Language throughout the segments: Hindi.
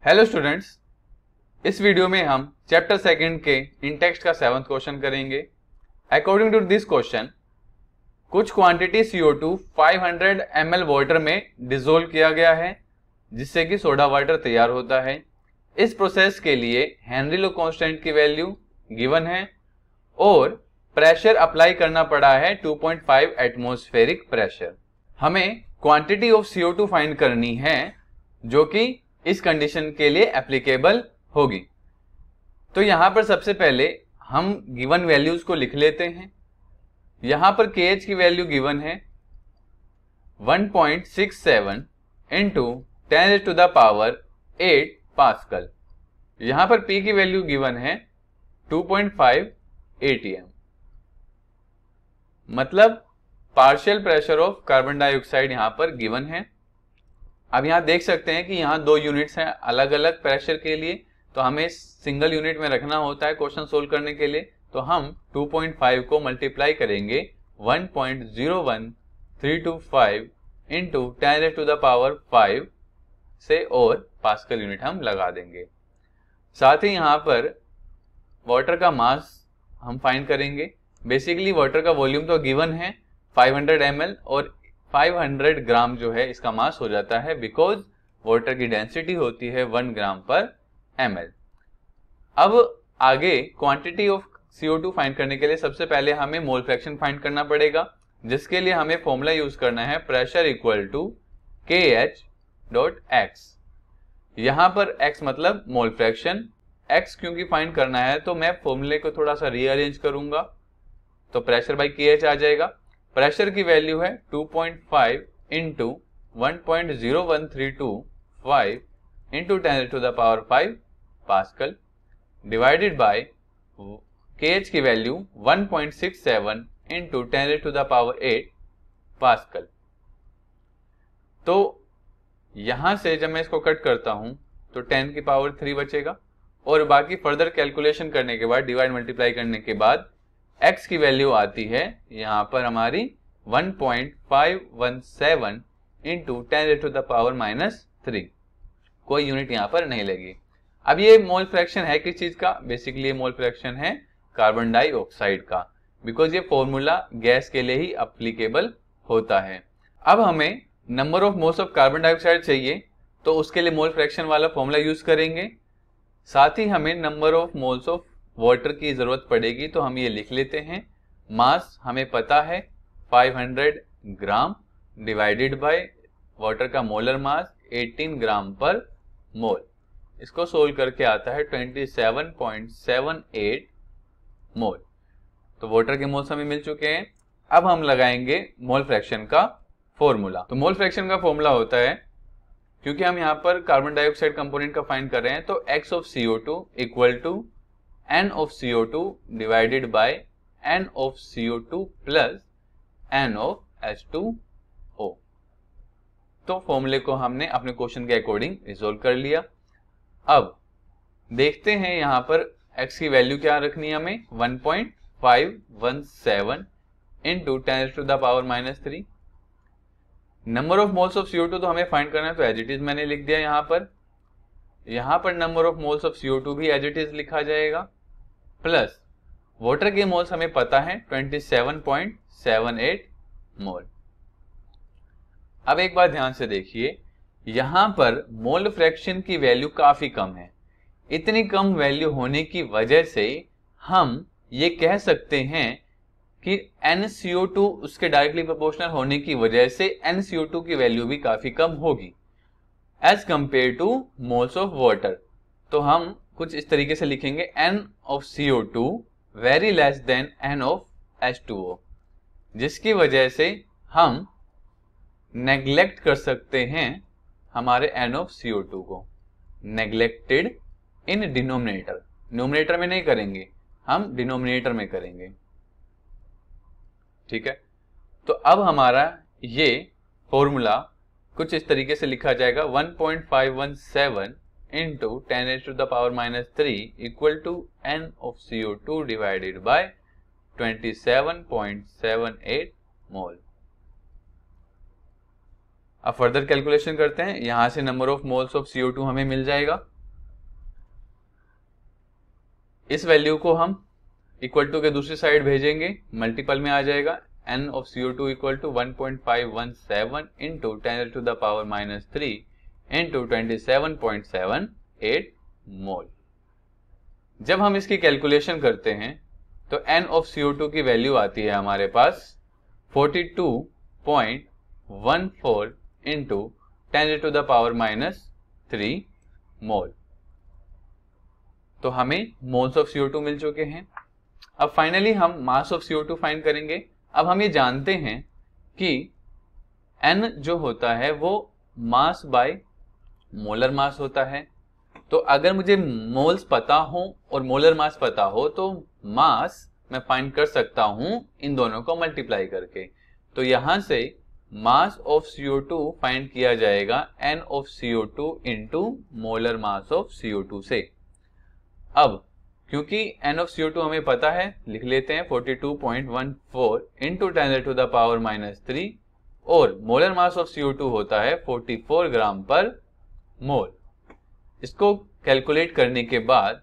हेलो स्टूडेंट्स, इस वीडियो में हम चैप्टर सेकंड के इन टेक्स्ट का 7th क्वेश्चन करेंगे। अकॉर्डिंग टू दिस क्वेश्चन, कुछ क्वांटिटी CO2 500 ml वाटर में डिसोल्व किया गया है जिससे कि सोडा वाटर तैयार होता है। इस प्रोसेस के लिए हेनरी लो कांस्टेंट की वैल्यू गिवन है और प्रेशर अप्लाई करना पड़ा है 2.5 एटमॉस्फेरिक प्रेशर। हमें क्वांटिटी ऑफ CO2 फाइंड करनी है जो कि इस कंडीशन के लिए एप्लीकेबल होगी। तो यहां पर सबसे पहले हम गिवन वैल्यूज को लिख लेते हैं। यहां पर KH की वैल्यू गिवन है 1.67 इंटू 10⁸ पास्कल। यहां पर P की वैल्यू गिवन है 2.5 ATM। मतलब partial pressure of carbon dioxide यहां पर गिवन है। अब यहां देख सकते हैं कि यहां दो यूनिट्स हैं अलग अलग प्रेशर के लिए, तो हमें सिंगल यूनिट में रखना होता है क्वेश्चन सोल्व करने के लिए। तो हम 2.5 को मल्टीप्लाई करेंगे 1.01325 इंटू 10⁵ से और पास्कल यूनिट हम लगा देंगे। साथ ही यहां पर वाटर का मास हम फाइंड करेंगे। बेसिकली वाटर का वॉल्यूम तो गिवन है 500 ml और 500 ग्राम जो है इसका मास हो जाता है, बिकॉज वाटर की डेंसिटी होती है 1 ग्राम पर ml। अब आगे क्वांटिटी ऑफ CO2 फाइंड करने के लिए सबसे पहले हमें मोल फ्रैक्शन फाइंड करना पड़ेगा, जिसके लिए हमें फॉर्मूला यूज करना है प्रेशर इक्वल टू KH.X। यहां पर X मतलब मोल फ्रैक्शन। X क्योंकि फाइंड करना है तो मैं फॉर्मूले को थोड़ा सा रीअरेंज करूंगा, तो प्रेशर बाई KH आ जाएगा। प्रेशर की वैल्यू है 2.5 into 1.0132 into 10⁵ pascal divided by KH की वैल्यू 1.67 इंटू 10⁸ पास्कल। तो यहां से जब मैं इसको कट करता हूं तो 10⁻³ बचेगा और बाकी फर्दर कैलकुलेशन करने के बाद डिवाइड मल्टीप्लाई करने के बाद X की वैल्यू आती है यहां पर हमारी 1.517 इंटू 10⁻⁻3। कोई यूनिट यहां पर नहीं लगी। अब ये मोल फ्रैक्शन है किस चीज का? बेसिकली ये मोल फ्रैक्शन है कार्बन डाइऑक्साइड का, बिकॉज ये फॉर्मूला गैस के लिए ही एप्लीकेबल होता है। अब हमें number of moles of carbon dioxide चाहिए, तो उसके लिए मोल फ्रैक्शन वाला फॉर्मूला यूज करेंगे। साथ ही हमें number of moles of water की जरूरत पड़ेगी, तो हम ये लिख लेते हैं। मास हमें पता है 500 ग्राम डिवाइडेड बाय वाटर का मोलर मास 18 ग्राम पर मोल। इसको सोल्व करके आता है 27.78 मोल। तो वाटर के मोल्स हमें मिल चुके हैं। अब हम लगाएंगे मोल फ्रैक्शन का फॉर्मूला। तो मोल फ्रैक्शन का फॉर्मूला होता है, क्योंकि हम यहाँ पर कार्बन डाइऑक्साइड कंपोनेंट का फाइंड कर रहे हैं, तो X of CO2 equal to N of CO2 divided by N of CO2 plus N of H2O। तो फॉर्मूले को हमने अपने क्वेश्चन के अकॉर्डिंग रिजोल्व कर लिया। अब देखते हैं यहां पर X की वैल्यू क्या रखनी है हमें 1.517 into 10⁻⁻3। Number of moles of CO2 तो हमें फाइंड करना है, तो एज इट इज मैंने लिख दिया। यहां पर number of moles of CO2 भी एज इट इज लिखा जाएगा, प्लस वाटर के मोल्स हमें पता है 27.78 मोल। अब एक बात ध्यान से देखिए, यहां पर मोल फ्रैक्शन की वैल्यू काफी कम है। इतनी कम वैल्यू होने की वजह से हम ये कह सकते हैं कि NCO2 उसके डायरेक्टली प्रोपोर्शनल होने की वजह से NCO2 की वैल्यू भी काफी कम होगी as compare to moles of water. तो हम कुछ इस तरीके से लिखेंगे N of CO2 very less than N of H2O, जिसकी वजह से हम नेग्लेक्ट कर सकते हैं हमारे N ऑफ CO2 को। नेग्लेक्टेड इन डिनोमिनेटर, न्यूमरेटर में नहीं करेंगे, हम डिनोमिनेटर में करेंगे। ठीक है, तो अब हमारा ये फॉर्मूला कुछ इस तरीके से लिखा जाएगा 1.517 into 10⁻⁻3 equal to N of CO2 divided by 27.78 mole. अब फर्दर कैलकुलेशन करते हैं। यहां से number of moles of CO2 हमें मिल जाएगा इस वैल्यू को हम इक्वल टू के दूसरी साइड भेजेंगे, मल्टीपल में आ जाएगा। n of CO2 equal to 1.517 into 10 to the power -3 into 27.78 mole. जब हम इसकी कैलकुलेशन करते हैं तो n of CO2 की वैल्यू आती है हमारे पास 42.14 इंटू 10 to the power -3 मोल। तो हमें मोल्स ऑफ CO2 मिल चुके हैं। अब फाइनली हम मास ऑफ CO2 फाइंड करेंगे। अब हम ये जानते हैं कि n जो होता है वो मास बाय मोलर मास होता है। तो अगर मुझे मोल्स पता हो और मोलर मास पता हो तो मास मैं फाइंड कर सकता हूं इन दोनों को मल्टीप्लाई करके। तो यहां से मास ऑफ CO2 फाइंड किया जाएगा n of CO2 into molar mass of CO2 से। अब क्योंकि n ऑफ CO2 हमें पता है, लिख लेते हैं 42.14 इंटू 10 to the power -3 और मोलर मास ऑफ CO2 होता है 44 ग्राम पर मोल। इसको कैलकुलेट करने के बाद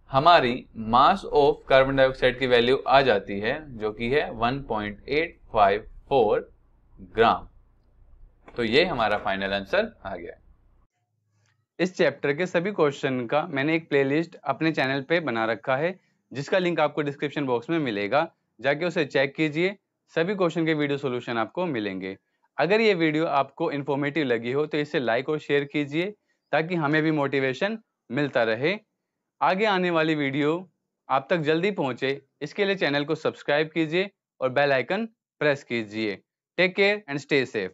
हमारी मास ऑफ कार्बन डाइऑक्साइड की वैल्यू आ जाती है जो कि है 1.854 ग्राम। तो ये हमारा फाइनल आंसर आ गया। इस चैप्टर के सभी क्वेश्चन का मैंने एक प्लेलिस्ट अपने चैनल पे बना रखा है जिसका लिंक आपको डिस्क्रिप्शन बॉक्स में मिलेगा, जाके उसे चेक कीजिए। सभी क्वेश्चन के वीडियो सॉल्यूशन आपको मिलेंगे। अगर ये वीडियो आपको इन्फॉर्मेटिव लगी हो तो इसे लाइक और शेयर कीजिए ताकि हमें भी मोटिवेशन मिलता रहे। आगे आने वाली वीडियो आप तक जल्दी पहुंचे इसके लिए चैनल को सब्सक्राइब कीजिए और बेल आइकन प्रेस कीजिए। Take care and stay safe.